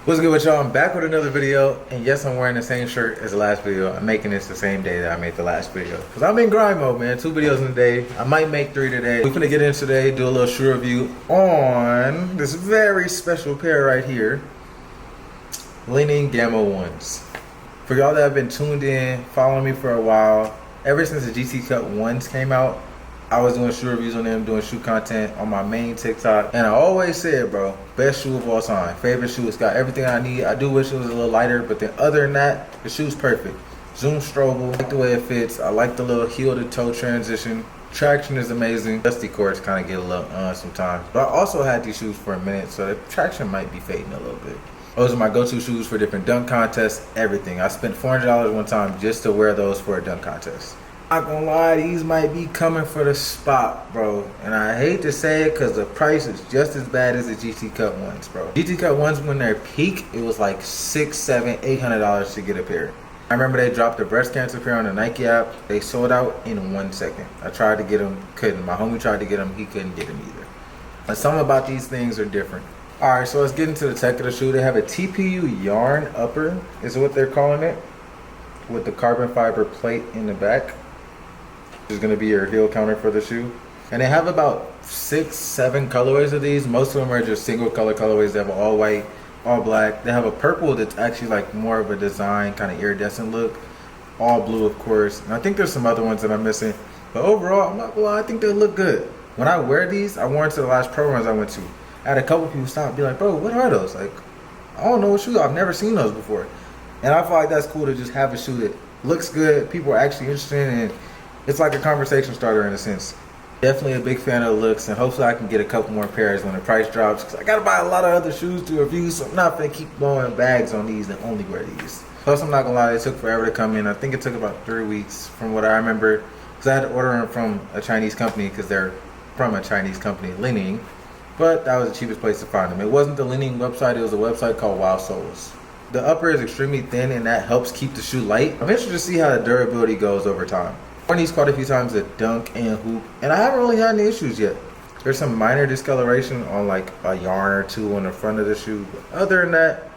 What's good with y'all? I'm back with another video, and yes, I'm wearing the same shirt as the last video. I'm making this the same day that I made the last video, because I'm in grind mode, man. 2 videos in a day. I might make 3 today. We're gonna get in today, do a little shoe review on this very special pair right here, Li-Ning Gamma 1s. For y'all that have been tuned in, following me for a while, ever since the GT Cut 1s came out, I was doing shoe reviews on them, doing shoe content on my main TikTok. And I always said, bro, best shoe of all time. Favorite shoe, it's got everything I need. I do wish it was a little lighter, but then other than that, the shoe's perfect. Zoom Strobel, I like the way it fits. I like the little heel to toe transition. Traction is amazing. Dusty courts kind of get a little sometimes. But I also had these shoes for a minute, so the traction might be fading a little bit. Those are my go-to shoes for different dunk contests, everything. I spent $400 one time just to wear those for a dunk contest. Not gonna lie, these might be coming for the spot, bro. And I hate to say it because the price is just as bad as the GT Cut 1s, bro. GT Cut 1s, when they're peak, it was like $600, $700, $800 to get a pair. I remember they dropped the breast cancer pair on the Nike app. They sold out in 1 second. I tried to get them, couldn't. My homie tried to get them, he couldn't get them either. But some about these things are different. All right, so let's get into the tech of the shoe. They have a TPU yarn upper, is what they're calling it, with the carbon fiber plate in the back. Is going to be your heel counter for the shoe. And they have about 6, 7 colorways of these. Most of them are just single color colorways. They have all white, all black. They have a purple that's actually like more of a design, kind of iridescent look. All blue, of course. And I think there's some other ones that I'm missing. But overall, I'm not gonna lie, I think they look good. When I wear these, I wore them to the last pro runs I went to. I had a couple people stop and be like, bro, what are those? Like, I don't know what shoes. I've never seen those before. And I feel like that's cool to just have a shoe that looks good, people are actually interested in. It's like a conversation starter in a sense. Definitely a big fan of the looks, and hopefully I can get a couple more pairs when the price drops, because I gotta buy a lot of other shoes to review, so I'm not gonna keep blowing bags on these and only wear these. Plus, I'm not gonna lie, it took forever to come in. I think it took about 3 weeks from what I remember, because I had to order them from a Chinese company, because they're from a Chinese company, Li-Ning, but that was the cheapest place to find them. It wasn't the Li-Ning website, it was a website called Wild Soles. The upper is extremely thin, and that helps keep the shoe light. I'm interested to see how the durability goes over time. I've worn these quite a few times at dunk and hoop, and I haven't really had any issues yet. There's some minor discoloration on like a yarn or two on the front of the shoe, but other than that,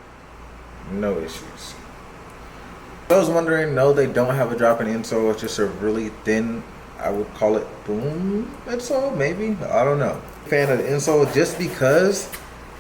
no issues. I was wondering, no, they don't have a drop in insole. It's just a really thin, I would call it boom insole, maybe. I don't know. Fan of the insole just because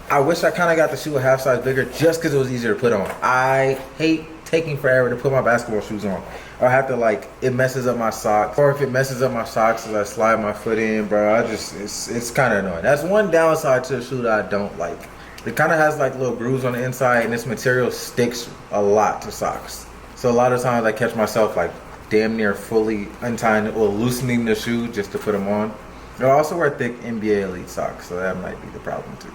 I wish I kind of got the shoe a half size bigger just because it was easier to put on. I hate taking forever to put my basketball shoes on. I have to, like, it messes up my socks. Or if it messes up my socks as I slide my foot in, bro, it's kind of annoying. That's one downside to the shoe that I don't like. It kind of has like little grooves on the inside, and this material sticks a lot to socks. So a lot of times I catch myself like damn near fully untying or loosening the shoe just to put them on. I also wear thick NBA Elite socks, so that might be the problem too.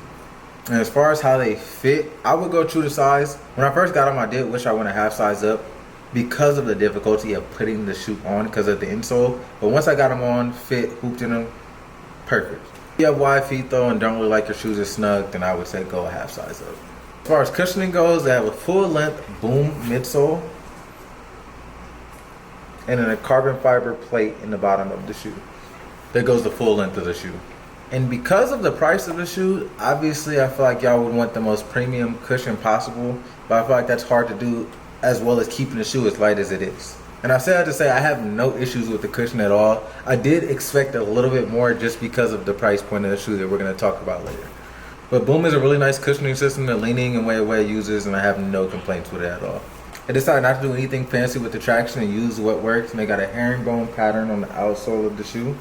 And as far as how they fit, I would go true to size. When I first got them, I did wish I went a half size up because of the difficulty of putting the shoe on because of the insole. But once I got them on, fit, hooped in them, perfect. If you have wide feet though and don't really like your shoes as snug, then I would say go a half size up. As far as cushioning goes, they have a full length boom midsole and then a carbon fiber plate in the bottom of the shoe. That goes the full length of the shoe. And because of the price of the shoe, obviously I feel like y'all would want the most premium cushion possible, but I feel like that's hard to do as well as keeping the shoe as light as it is. And I say that to say I have no issues with the cushion at all. I did expect a little bit more just because of the price point of the shoe that we're going to talk about later. But Boom is a really nice cushioning system that Li-Ning and Way uses, and I have no complaints with it at all. I decided not to do anything fancy with the traction and use what works, and they got a herringbone pattern on the outsole of the shoe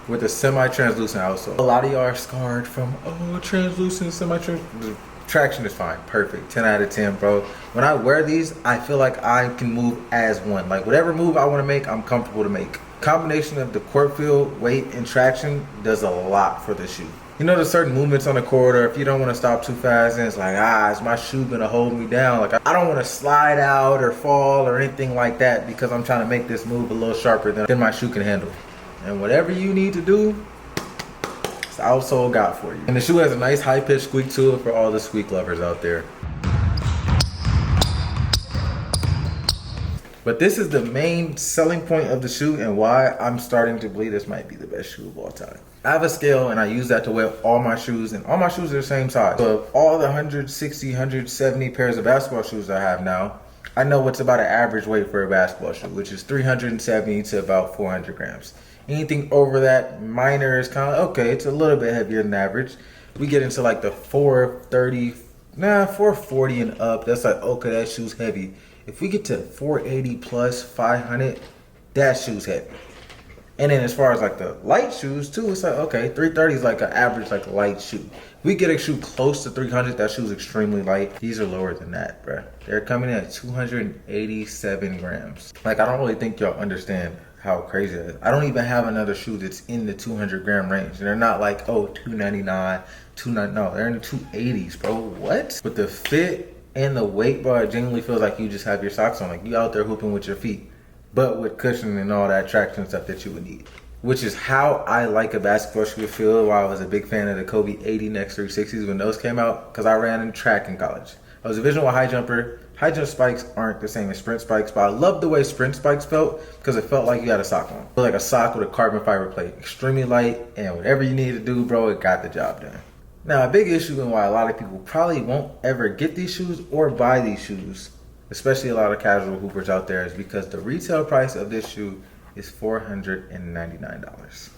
with a semi-translucent outsole. A lot of y'all are scarred from, oh, translucent, semi-translucent. Traction is fine, perfect, 10 out of 10, bro. When I wear these, I feel like I can move as one. Like whatever move I want to make, I'm comfortable to make. Combination of the court feel, weight, and traction does a lot for the shoe. You know, there's certain movements on the court, or if you don't want to stop too fast, and it's like, is my shoe gonna hold me down? Like I don't want to slide out or fall or anything like that because I'm trying to make this move a little sharper than my shoe can handle. And whatever you need to do, it's the outsole got for you. And the shoe has a nice high-pitched squeak to it for all the squeak lovers out there. But this is the main selling point of the shoe and why I'm starting to believe this might be the best shoe of all time. I have a scale and I use that to weigh all my shoes, and all my shoes are the same size. So of all the 160, 170 pairs of basketball shoes I have now, I know what's about an average weight for a basketball shoe, which is 370 to about 400 grams. Anything over that, minor is kind of, okay, it's a little bit heavier than average. We get into like the 440 and up, that's like, okay, that shoe's heavy. If we get to 480 plus 500, that shoe's heavy. And then as far as like the light shoes too, it's like, okay, 330 is like an average like light shoe. If we get a shoe close to 300, that shoe's extremely light. These are lower than that, bruh. They're coming in at 287 grams. Like, I don't really think y'all understand how crazy that is. I don't even have another shoe that's in the 200 gram range. And they're not like, oh, 299, 290, no, they're in the 280s, bro. What? With the fit and the weight, bro, it genuinely feels like you just have your socks on. Like, you out there hooping with your feet, but with cushion and all that traction stuff that you would need. Which is how I like a basketball shoe to feel. Why I was a big fan of the Kobe 80 Next 360s when those came out, because I ran in track in college. I was a visual high jumper. High jump spikes aren't the same as sprint spikes, but I love the way sprint spikes felt because it felt like you had a sock on. It felt like a sock with a carbon fiber plate. Extremely light, and whatever you needed to do, bro, it got the job done. Now, a big issue and why a lot of people probably won't ever get these shoes or buy these shoes, especially a lot of casual hoopers out there, is because the retail price of this shoe is $499.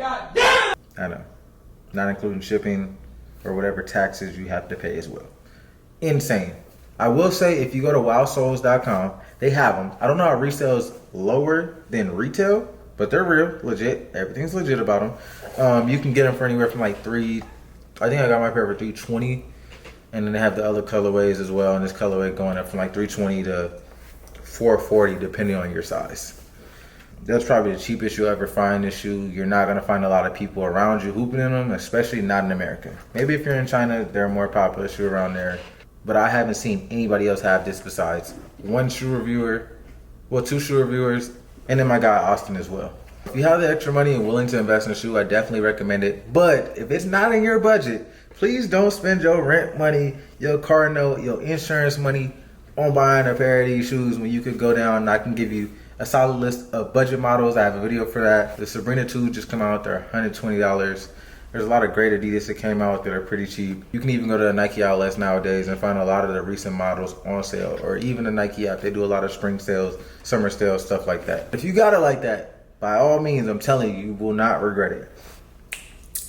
God damn! I know. Not including shipping or whatever taxes you have to pay as well. Insane. I will say, if you go to wowsoles.com, they have them. I don't know how resale is lower than retail, but they're real, legit. Everything's legit about them. You can get them for anywhere from like I think I got my pair for $320. And then they have the other colorways as well. And this colorway going up from like $320 to $440 depending on your size. That's probably the cheapest you'll ever find this shoe. You're not going to find a lot of people around you hooping in them, especially not in America. Maybe if you're in China, they're a more popular shoe around there. But I haven't seen anybody else have this besides two shoe reviewers, and then my guy Austin as well. If you have the extra money and willing to invest in a shoe, I definitely recommend it. But if it's not in your budget, please don't spend your rent money, your car note, your insurance money on buying a pair of these shoes when you could go down and I can give you a solid list of budget models. I have a video for that. The Sabrina 2 just came out. They're $120. There's a lot of great Adidas that came out that are pretty cheap. You can even go to the Nike outlets nowadays and find a lot of the recent models on sale, or even the Nike app. They do a lot of spring sales, summer sales, stuff like that. If you got it like that, by all means, I'm telling you, you will not regret it.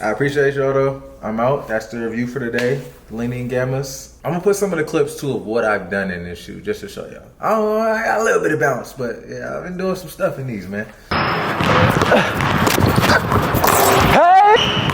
I appreciate y'all though. I'm out. That's the review for today. Leaning Gammas. I'm gonna put some of the clips too of what I've done in this shoe just to show y'all. I don't know, I got a little bit of balance, but yeah, I've been doing some stuff in these, man. Hey!